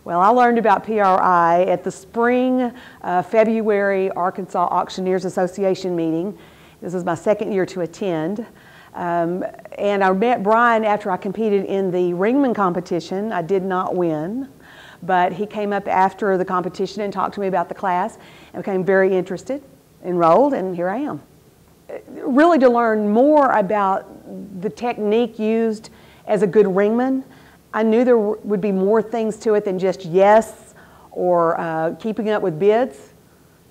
Well, I learned about PRI at the spring February Arkansas Auctioneers Association meeting. This was my second year to attend. And I met Brian after I competed in the Ringmen competition. I did not win, but he came up after the competition and talked to me about the class and became very interested, enrolled, and here I am. Really to learn more about the technique used as a good ringman. I knew there would be more things to it than just yes or keeping up with bids.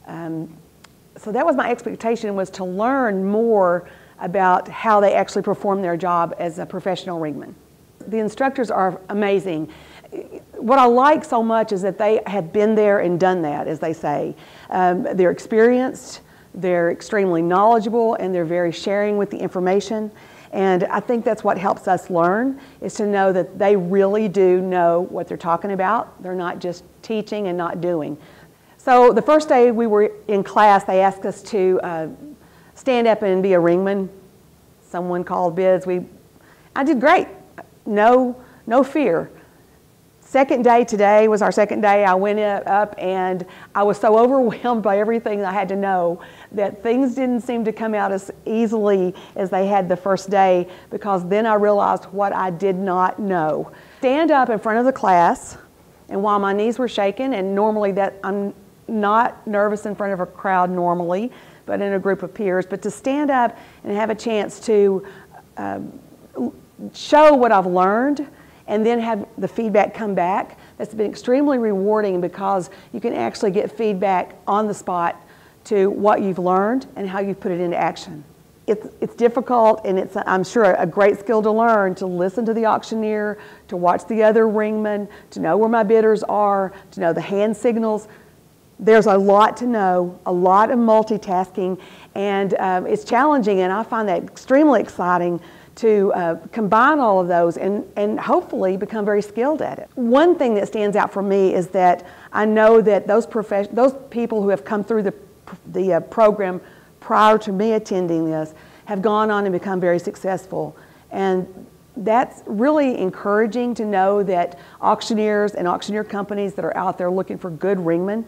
So that was my expectation, was to learn more about how they actually perform their job as a professional ringman. The instructors are amazing. What I like so much is that they have been there and done that, as they say. They're experienced, they're extremely knowledgeable, and they're very sharing with the information. And I think that's what helps us learn, is to know that they really do know what they're talking about. They're not just teaching and not doing. So the first day we were in class, they asked us to stand up and be a ringman. Someone called bids. I did great. No fear. Second day today was our second day. I went up and I was so overwhelmed by everything I had to know that things didn't seem to come out as easily as they had the first day, because then I realized what I did not know. Stand up in front of the class, and while my knees were shaking, and normally I'm not nervous in front of a crowd normally, but in a group of peers, but to stand up and have a chance to show what I've learned and then have the feedback come back, that's been extremely rewarding, because you can actually get feedback on the spot to what you've learned and how you've put it into action. It's difficult, and it's, I'm sure, a great skill to learn, to listen to the auctioneer, to watch the other ringmen, to know where my bidders are, to know the hand signals. There's a lot to know, a lot of multitasking, and it's challenging, and I find that extremely exciting to combine all of those and hopefully become very skilled at it. One thing that stands out for me is that I know that those people who have come through the program prior to me attending this have gone on and become very successful. And that's really encouraging to know that auctioneers and auctioneer companies that are out there looking for good ringmen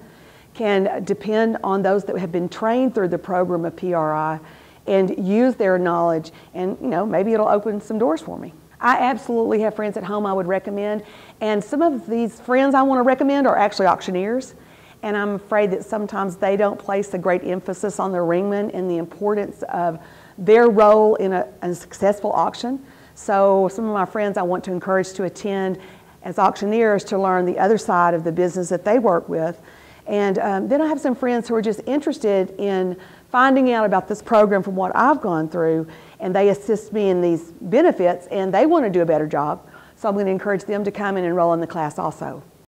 can depend on those that have been trained through the program of PRI and use their knowledge, and maybe it'll open some doors for me. I absolutely have friends at home I would recommend, and some of these friends I want to recommend are actually auctioneers, and I'm afraid that sometimes they don't place a great emphasis on their ringmen and the importance of their role in a successful auction. So some of my friends I want to encourage to attend as auctioneers to learn the other side of the business that they work with. And then I have some friends who are just interested in finding out about this program from what I've gone through, and they assist me in these benefits, and they want to do a better job. So I'm going to encourage them to come and enroll in the class also.